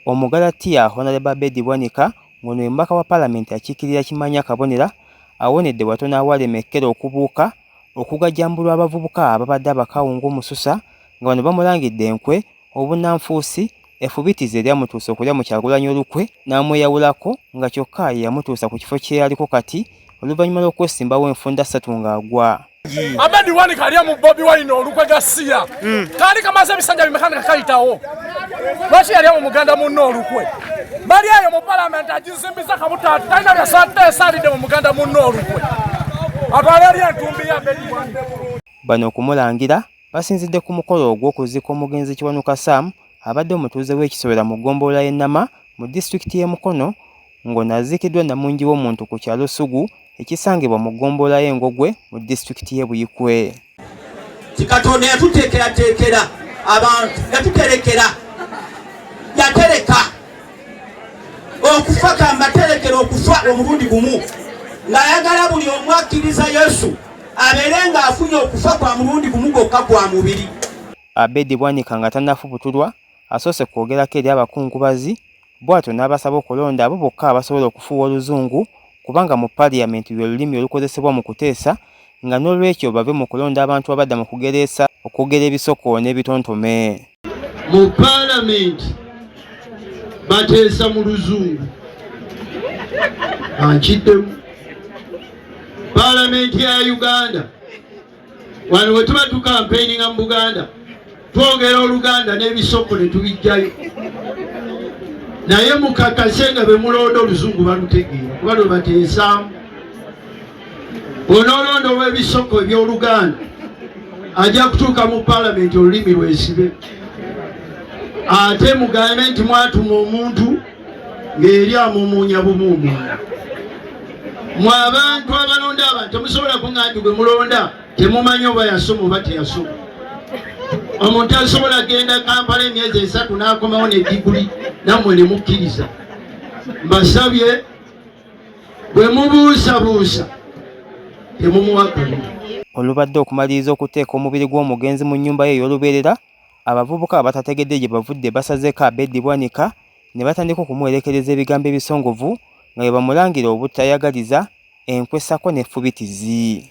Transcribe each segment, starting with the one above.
Omugalatiya Honorable Abedi Bwanika ngono embaka wa Parliament akiikirira Kimanya Kabonera awonedde watono awalemekera okubuuka okugajambulwa abavubuka ababadde abakawungu omususa nga bano bamulangidde enkwe obunanfuusi efubitizi eryamutuusa okulya mu Kyagulanyi olukwe n'amweyawulako nga kyokka ye yamutuusa ku kifo kye yaliko kati oluvannyuma lw'okwesimbawo enfunda 3 ng'agwa. Abedi Bwanika alya mu Bobi Wine olukwe gasiya kaali kamaze ebisanja bimekana kayitawo lwaki yalya mu muganda munno olukwe bali eyo mu Parliament agizimbiza kabutaatu talina byasante esalidde mu muganda munno olukwe atwala eri entumbi ya Abedi Bwanika. Bano okumulangira basinzidde ku mukolo ogw'okuziika omugenzi Kiwanuka Sam abadde omutuuze w'Ekisowera mu ggombolola y'Ennama mu disitulikiti y'e Mukono ng'onaaziikiddwa Namungi w'omuntu ku kyalo Ssugu ekisangibwa mu ggombolola y'Engogwe mu disitulikiti y'e Buyikwe. Katonda yatuteekerateekera abantu yatuterekera yatereka okufa kambaterekera okufa omulundi gumu ng'ayagala buli omu akkiriza Yesu abeere ng'afunye okufa kwa mulundi gumu gwokka gwa mubiri. Abedi Bwanika nga tannafubutulwa asoose kwogerako eri abakungubazi bw'atyo n'abasaba okulonda abo bokka abasobola okufuuwa Oluzungu kubanga mu Parliament lwe lulimi olukozesebwa mu kuteesa nga n'olwekyo bave mu kulonda abantu abadda mu kugereesa okwogera ebisoko n'ebitontome. Mu Parliament bateesa mu Luzungu ankiddemu. Parliament ya Uganda wano we tuba tukampeininga mu Buganda twogera Oluganda n'ebisoko ne tubijjayo naye mukakase nga bemulonda Oluzungu balutegeera kuba lwe bateesaamu. Bw'onoolonda olw'ebisoko eby'Oluganda ajja kutuuka mu Parliament olulimi lwesibe ate mugambe nti mwatuma omuntu ng'eri amumuunya bumuumuunya. Mwe abantu abalonda abantu temusobola kuŋŋamba nti gwe mulonda temumanyi oba yasoma oba teyasoma. Omuntu asobola genda Kampala emyezi 3 n'akomawo ne diguli nammwe ne mukkiriza. Mbasabye bwe mubuusabuusa temumuwakanya. Olubadde okumaliriza okuteeka omubiri gw'omugenzi mu nnyumba ye ey'olubeerera abavubuka abatategedde gye bavudde basazeeko Abedi Bwanika ne batandika okumuwerekereza ebigambo ebisongovu nga bwe bamulangira obutayagaliza enkwesako n'effubitizi.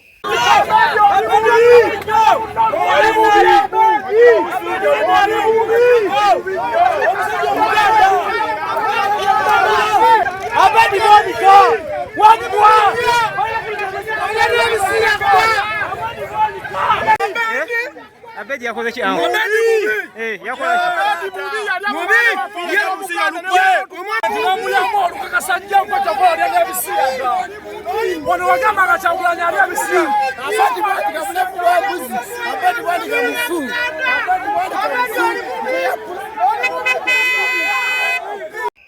Abedi yakoze ki aho? Yakoze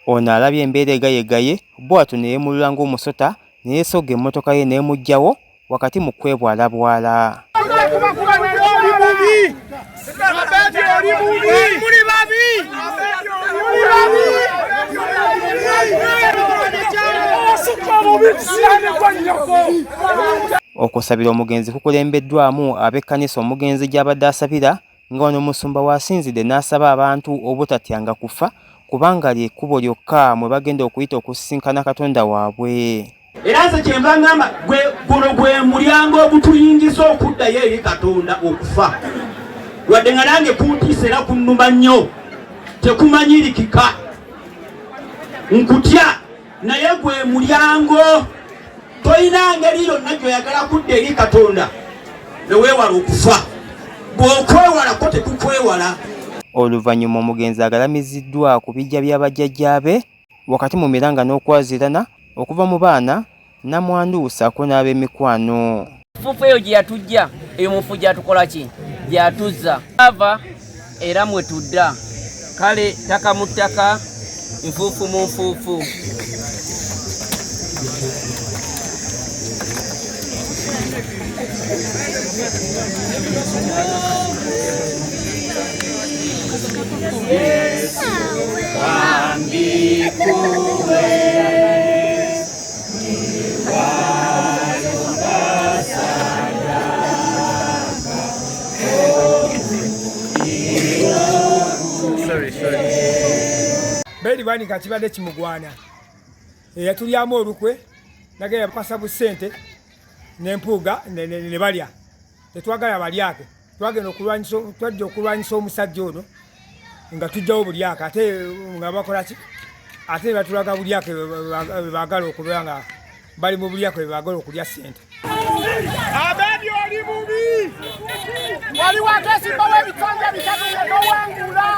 ono alabye embeera egayegaye bw'atyo ne yeemulula ng'omusota ne yeesogga emmotoka ye n'emuggyawo wakati mu kwebwalabwala. Okusabira omugenzi kukulembeddwamu ab'ekkanisa omugenzi gy'abadde asabira nga ono omusumba waasinzidde n'asaba abantu obutatyanga kufa kubanga ly'ekkubo lyokka mwe bagenda okuyita okusisinkana Katonda waabwe. Era nze kyenva ngamba guno gwe mulyango ogutuyingiza okuddayo eri Katonda okufa. Wadde nga nange kuntiisa era kunnuma nnyo tekumanyirikika nkutya naye gwe mulyango toyina ngeri yonna gy'oyagala kudda eri Katonda ne weewala okufa. Bw'okwewalako tekukwewala. Oluvannyuma omugenzi agalamiziddwa ku bijja by'abajjajjaabe wakati mu miranga n'okwazirana okuva mu baana namwanduusaako n'ab'emikwano. Enfuufu eyo gye yatujja eyo mufu gyatukola ki gyatuzza ava era mwe tudda kale ttaka mu ttaka nfuufu mu nfuufu. Bedi Bwanika kibadde kimugwana. Yatulyamu olukwe nagenda basabu ssente n'empuuga ne balya. Tetwagala balyake. Twagenda okulwanyisa omusajja ono nga tujjawo bulyake ate nga bakola ki? Ate batulaga bulyake baagala okubeera nga bali mu bulyake baagala okulya ssente. Abedi oli bubi! Wali wakesimba w'ebitanja bisatu n'owangula!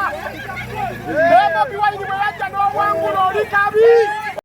Bobi Wine bwe yajja n'owangula oli kabi!